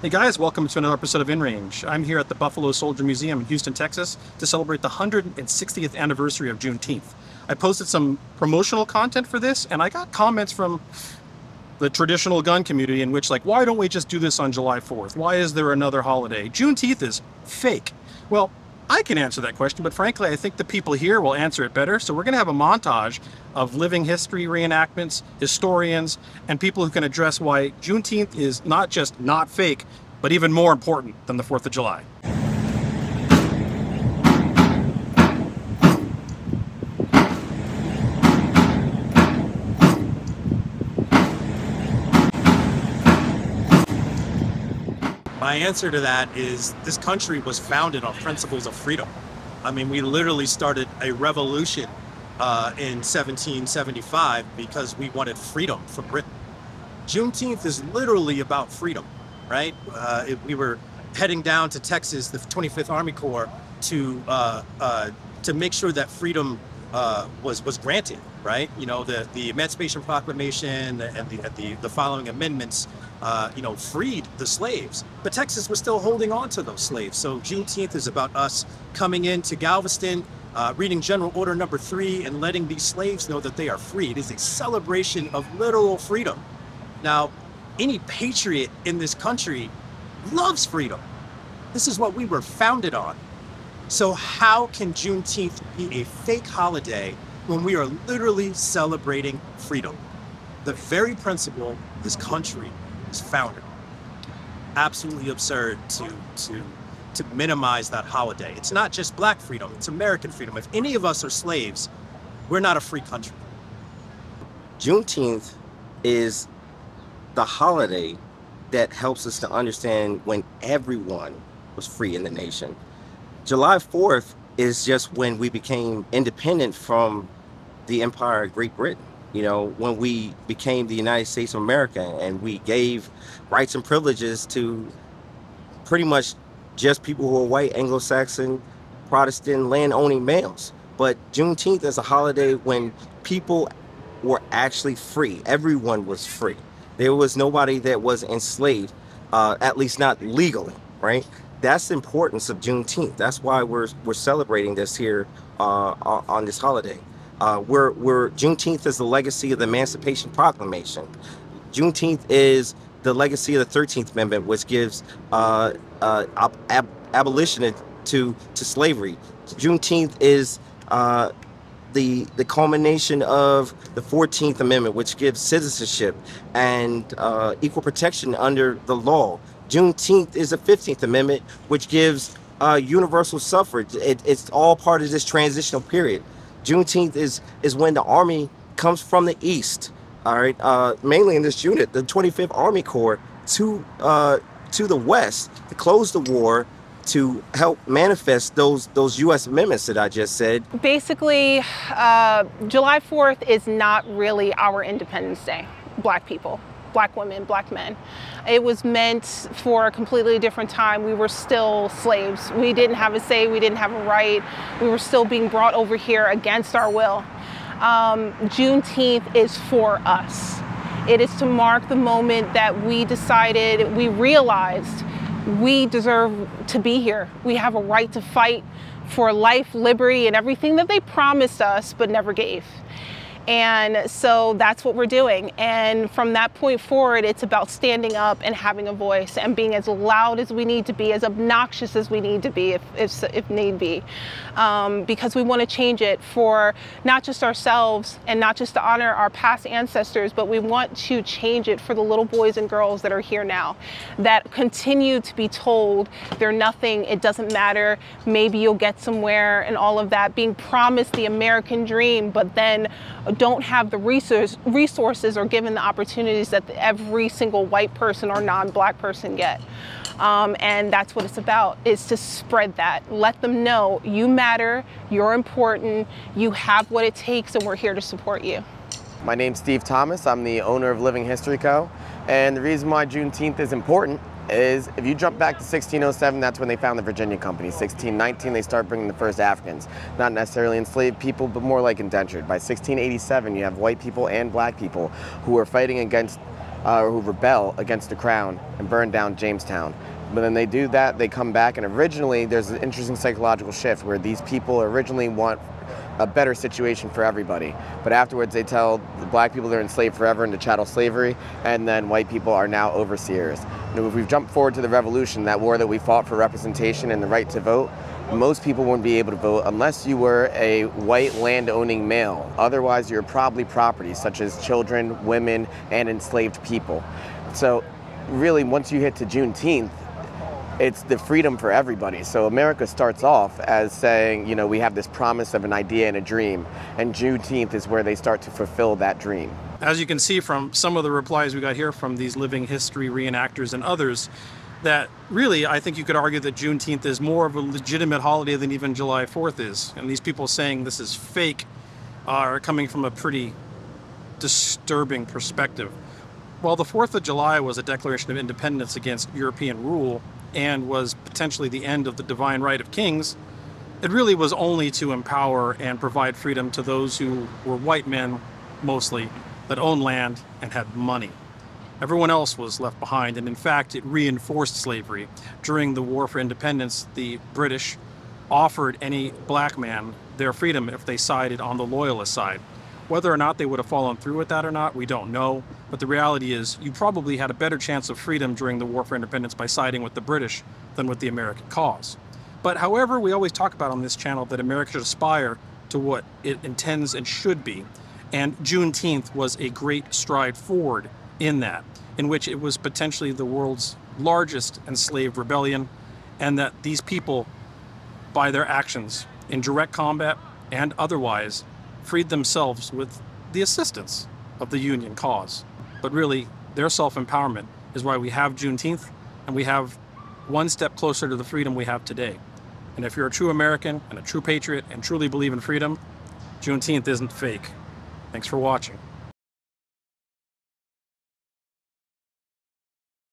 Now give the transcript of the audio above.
Hey guys, welcome to another episode of InRange. I'm here at the Buffalo Soldier Museum in Houston, Texas to celebrate the 160th anniversary of Juneteenth. I posted some promotional content for this and I got comments from the traditional gun community in which like, why don't we just do this on July 4th? Why is there another holiday? Juneteenth is fake. Well, I can answer that question, but frankly, I think the people here will answer it better. So we're going to have a montage of living history reenactments, historians, and people who can address why Juneteenth is not just not fake, but even more important than the 4th of July. My answer to that is this country was founded on principles of freedom. I mean, we literally started a revolution in 1775 because we wanted freedom from Britain. Juneteenth is literally about freedom, right? We were heading down to Texas, the 25th Army Corps, to make sure that freedom was granted, right? You know, the Emancipation Proclamation and the following amendments freed the slaves, but Texas was still holding on to those slaves. So Juneteenth is about us coming into Galveston, reading General Order Number 3 and letting these slaves know that they are free. It is a celebration of literal freedom. Now, any patriot in this country loves freedom. This is what we were founded on. So how can Juneteenth be a fake holiday when we are literally celebrating freedom? The very principle this country is founded on. Absolutely absurd to minimize that holiday. It's not just black freedom, it's American freedom. If any of us are slaves, we're not a free country. Juneteenth is the holiday that helps us to understand when everyone was free in the nation. July 4th is just when we became independent from the Empire of Great Britain. You know, when we became the United States of America and we gave rights and privileges to pretty much just people who are white, Anglo-Saxon, Protestant, land-owning males. But Juneteenth is a holiday when people were actually free. Everyone was free. There was nobody that was enslaved, at least not legally, right? That's the importance of Juneteenth. That's why we're celebrating this here on this holiday. Juneteenth is the legacy of the Emancipation Proclamation. Juneteenth is the legacy of the 13th Amendment, which gives abolition to slavery. Juneteenth is the culmination of the 14th Amendment, which gives citizenship and equal protection under the law. Juneteenth is the 15th Amendment, which gives universal suffrage. It's all part of this transitional period. Juneteenth is when the Army comes from the East, all right, mainly in this unit, the 25th Army Corps, to the West to close the war, to help manifest those U.S. amendments that I just said. Basically, July 4th is not really our Independence Day, black people. Black women, black men. It was meant for a completely different time. We were still slaves. We didn't have a say, we didn't have a right. We were still being brought over here against our will. Juneteenth is for us. It is to mark the moment that we decided, we realized we deserve to be here. We have a right to fight for life, liberty, and everything that they promised us but never gave. And so that's what we're doing. And from that point forward, it's about standing up and having a voice and being as loud as we need to be, as obnoxious as we need to be if need be. Because we want to change it for not just ourselves and not just to honor our past ancestors, but we want to change it for the little boys and girls that are here now, that continue to be told they're nothing, it doesn't matter, maybe you'll get somewhere and all of that, being promised the American dream, but then don't have the resources or given the opportunities that every single white person or non-black person get. And that's what it's about, is to spread that. Let them know you matter, you're important, you have what it takes, and we're here to support you. My name's Steve Thomas. I'm the owner of Living History Co. And the reason why Juneteenth is important is if you jump back to 1607, that's when they found the Virginia Company. 1619, they start bringing the first Africans. Not necessarily enslaved people, but more like indentured. By 1687, you have white people and black people who are fighting against who rebel against the crown and burn down Jamestown. But then they do that, they come back, and originally there's an interesting psychological shift where these people originally want a better situation for everybody. But afterwards they tell the black people they're enslaved forever into chattel slavery, and then white people are now overseers. And if we've jumped forward to the revolution, that war that we fought for representation and the right to vote, most people wouldn't be able to vote unless you were a white land-owning male. Otherwise, you're probably property, such as children, women, and enslaved people. So really, once you hit to Juneteenth, it's the freedom for everybody. So America starts off as saying, you know, we have this promise of an idea and a dream, and Juneteenth is where they start to fulfill that dream. As you can see from some of the replies we got here from these living history reenactors and others, that really, I think you could argue that Juneteenth is more of a legitimate holiday than even July 4th is. And these people saying this is fake are coming from a pretty disturbing perspective. While the 4th of July was a declaration of independence against European rule and was potentially the end of the divine right of kings, it really was only to empower and provide freedom to those who were white men, mostly, that owned land and had money. Everyone else was left behind, and in fact, it reinforced slavery. During the War for Independence, the British offered any black man their freedom if they sided on the loyalist side. Whether or not they would have followed through with that or not, we don't know. But the reality is, you probably had a better chance of freedom during the War for Independence by siding with the British than with the American cause. But however, we always talk about on this channel that America should aspire to what it intends and should be. And Juneteenth was a great stride forward in that, in which it was potentially the world's largest enslaved rebellion, and that these people, by their actions in direct combat and otherwise, freed themselves with the assistance of the Union cause. But really, their self-empowerment is why we have Juneteenth, and we have one step closer to the freedom we have today. And if you're a true American and a true patriot and truly believe in freedom, Juneteenth isn't fake. Thanks for watching.